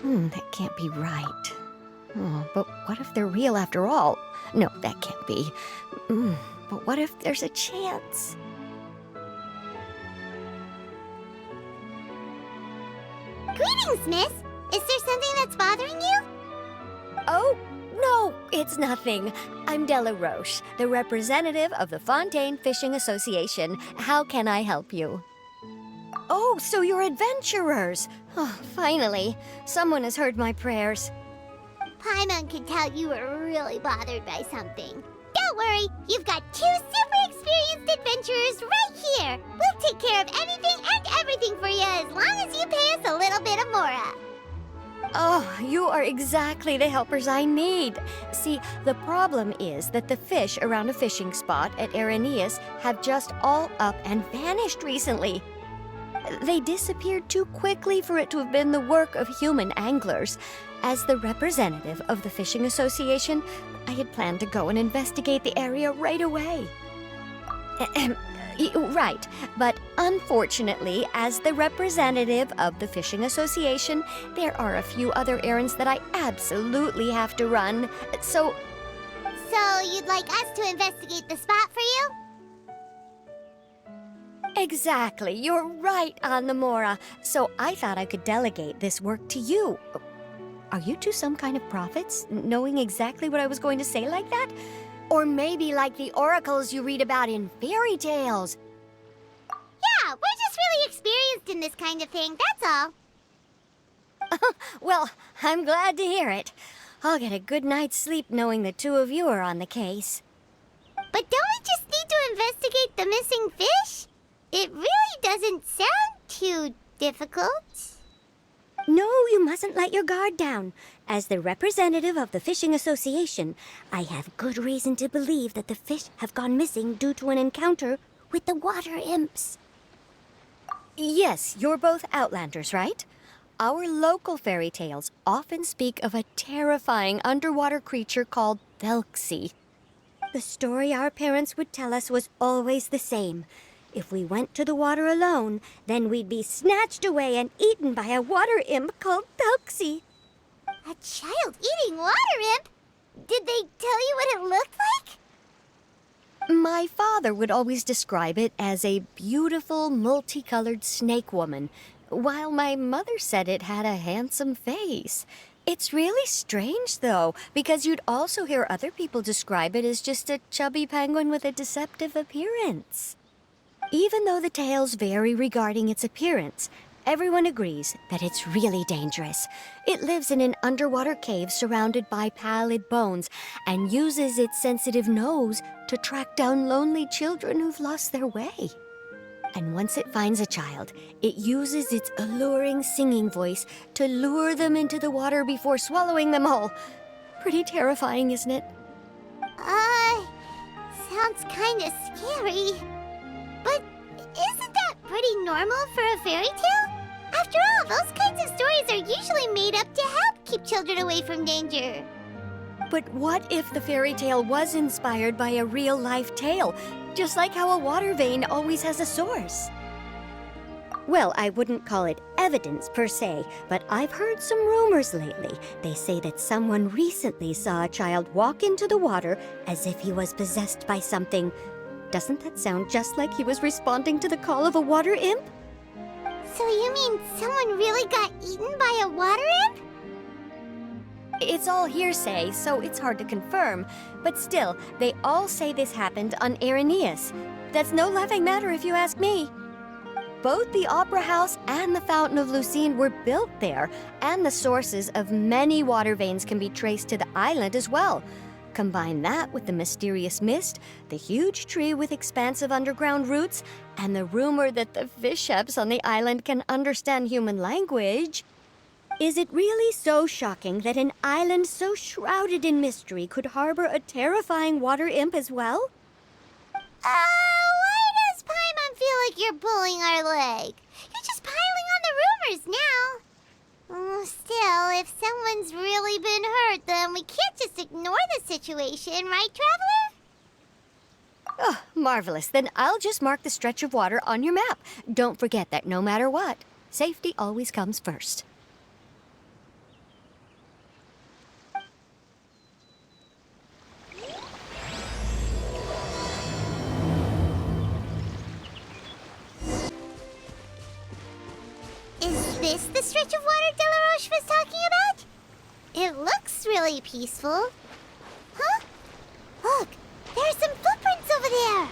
That can't be right. Oh, but what if they're real after all? No, that can't be. But what if there's a chance? Greetings, miss. Is there something that's bothering you? Oh, no, it's nothing. I'm Della Roche, the representative of the Fontaine Fishing Association. How can I help you? Oh, so you're adventurers. Oh, finally, someone has heard my prayers. Paimon could tell you were really bothered by something. Don't worry, you've got 2 super experienced adventurers right here. We'll take care of anything and everything for you as long as you pay us a little bit of mora. Oh, you are exactly the helpers I need. See, the problem is that the fish around a fishing spot at Irenaeus have just all up and vanished recently. They disappeared too quickly for it to have been the work of human anglers. As the representative of the Fishing Association, I had planned to go and investigate the area right away. Right, but unfortunately, as the representative of the Fishing Association, there are a few other errands that I absolutely have to run. So you'd like us to investigate the spot for you? exactly, you're right on the mora. So I thought I could delegate this work to you. Are you two some kind of prophets, knowing exactly what I was going to say like that? Or maybe like the oracles you read about in fairy tales. Yeah, we're just really experienced in this kind of thing, that's all. Well, I'm glad to hear it. I'll get a good night's sleep knowing the two of you are on the case. But don't we just need to investigate the missing fish? It really doesn't sound too difficult. No, you mustn't let your guard down. As the representative of the Fishing Association, I have good reason to believe that the fish have gone missing due to an encounter with the water imps. Yes, you're both Outlanders, right? Our local fairy tales often speak of a terrifying underwater creature called Thelxie. The story our parents would tell us was always the same. If we went to the water alone, then we'd be snatched away and eaten by a water imp called Thelxie. A child eating water imp? Did they tell you what it looked like? My father would always describe it as a beautiful, multicolored snake woman, while my mother said it had a handsome face. It's really strange, though, because you'd also hear other people describe it as just a chubby penguin with a deceptive appearance. Even though the tales vary regarding its appearance, everyone agrees that it's really dangerous. It lives in an underwater cave surrounded by pallid bones and uses its sensitive nose to track down lonely children who've lost their way. And once it finds a child, it uses its alluring singing voice to lure them into the water before swallowing them all. Pretty terrifying, isn't it? Sounds kinda scary. But isn't that pretty normal for a fairy tale? After all, those kinds of stories are usually made up to help keep children away from danger. But what if the fairy tale was inspired by a real-life tale, just like how a water vein always has a source? Well, I wouldn't call it evidence per se, but I've heard some rumors lately. They say that someone recently saw a child walk into the water as if he was possessed by something. Doesn't that sound just like he was responding to the call of a water imp? So you mean someone really got eaten by a water imp? It's all hearsay, so it's hard to confirm. But still, they all say this happened on Irenaeus. That's no laughing matter if you ask me. Both the Opera House and the Fountain of Lucine were built there, and the sources of many water veins can be traced to the island as well. Combine that with the mysterious mist, the huge tree with expansive underground roots, and the rumor that the fish-heps on the island can understand human language. Is it really so shocking that an island so shrouded in mystery could harbor a terrifying water imp as well? Why does Paimon feel like you're pulling our leg? You're just piling on the rumors now. Still, if someone's really been hurt, then we can't just ignore the situation, right, Traveler? Oh, marvelous. Then I'll just mark the stretch of water on your map. Don't forget that no matter what, safety always comes first. really peaceful. Huh? Look, there are some footprints over there.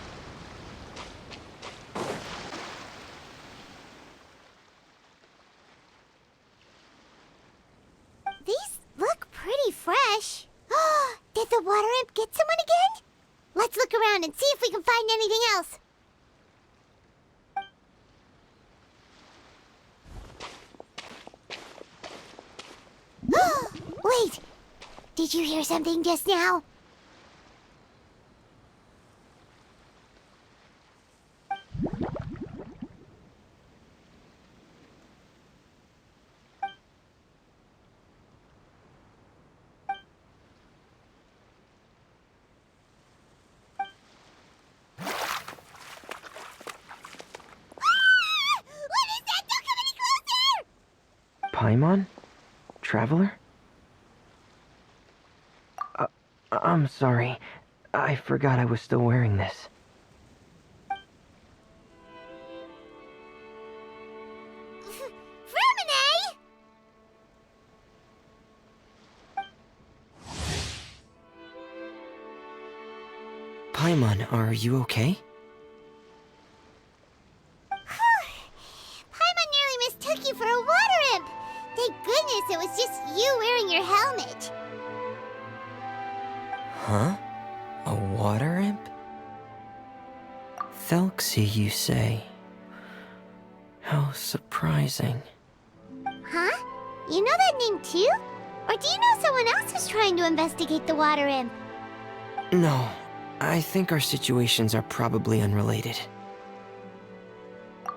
These look pretty fresh. Did the water imp get someone again? Let's look around and see if we can find anything else. Wait! Did you hear something just now? Paimon? Traveler? I'm sorry. I forgot I was still wearing this. Fremine! Paimon, are you okay? Paimon nearly mistook you for a water imp. Thank goodness it was just you wearing your helmet. Huh? A water imp? Thelxie, you say? How surprising. Huh? You know that name too? Or do you know someone else who's trying to investigate the water imp? No, I think our situations are probably unrelated.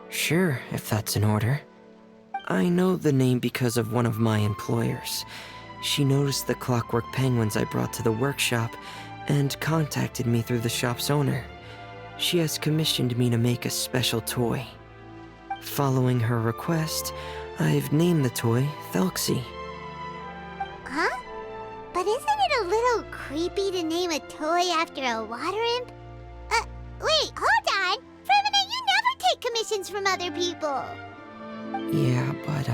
Sure, if that's in order. I know the name because of one of my employers. She noticed the clockwork penguins I brought to the workshop and contacted me through the shop's owner. She has commissioned me to make a special toy. Following her request, I've named the toy Thelxie. Huh? But isn't it a little creepy to name a toy after a water imp? Wait, hold on! Fremine, you never take commissions from other people! Yeah, but,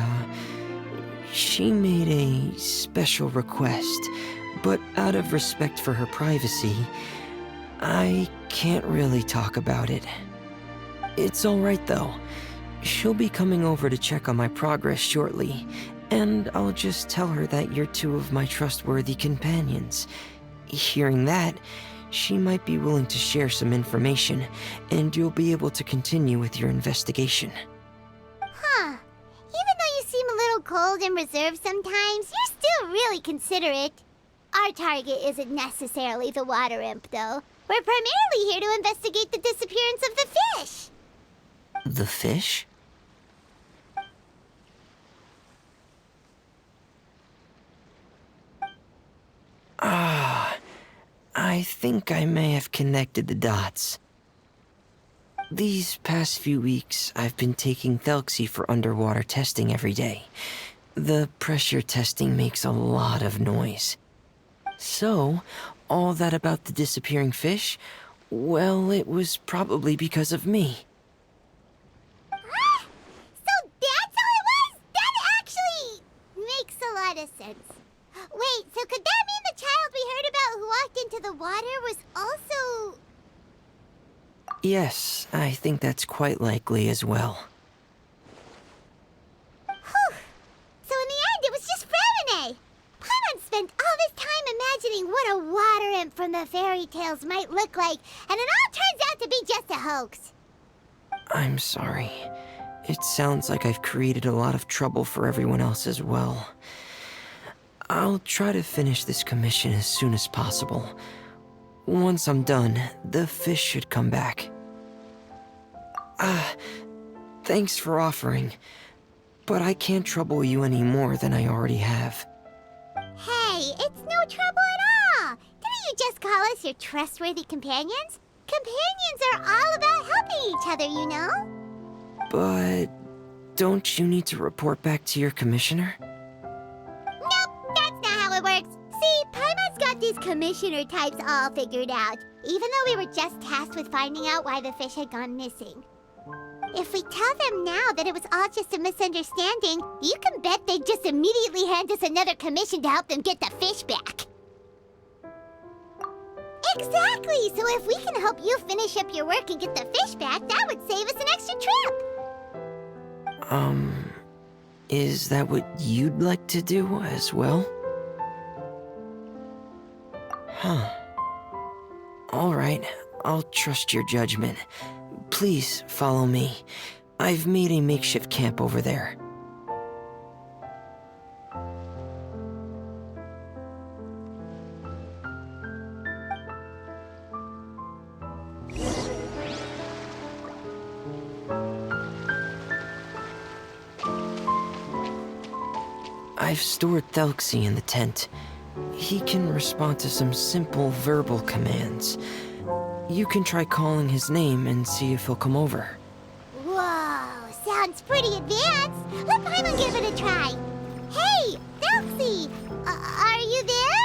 she made a special request, but out of respect for her privacy, I can't really talk about it. It's alright though. She'll be coming over to check on my progress shortly, and I'll just tell her that you're two of my trustworthy companions. Hearing that, she might be willing to share some information, and you'll be able to continue with your investigation. Huh. Even though you seem a little cold and reserved sometimes, you're still really considerate. Our target isn't necessarily the water imp, though. We're primarily here to investigate the disappearance of the fish. The fish? I think I may have connected the dots. These past few weeks, I've been taking Thelxie for underwater testing every day. The pressure testing makes a lot of noise. So, all that about the disappearing fish, well, it was probably because of me. So that's all it was? That actually makes a lot of sense. Wait, so could that mean the child we heard about who walked into the water was also... Yes, I think that's quite likely as well. Whew. So in the end, it was just Fremine. Paimon spent all this time imagining what a water imp from the fairy tales might look like, and it all turns out to be just a hoax. I'm sorry. It sounds like I've created a lot of trouble for everyone else as well. I'll try to finish this commission as soon as possible. Once I'm done, the fish should come back. Thanks for offering, but I can't trouble you any more than I already have. Hey, it's no trouble at all. Didn't you just call us your trustworthy companions? Companions are all about helping each other, you know? But don't you need to report back to your commissioner? Nope, that's not how it works. See, Paimon's got these commissioner types all figured out, even though we were just tasked with finding out why the fish had gone missing. If we tell them now that it was all just a misunderstanding, you can bet they'd just immediately hand us another commission to help them get the fish back. Exactly! So if we can help you finish up your work and get the fish back, that would save us an extra trip! Is that what you'd like to do as well? Huh. Alright, I'll trust your judgment. Please follow me. I've made a makeshift camp over there. I've stored Thelxie in the tent. He can respond to some simple verbal commands. You can try calling his name and see if he'll come over. Whoa, sounds pretty advanced. Let Paimon give it a try. Hey, Thelxie! Are you there?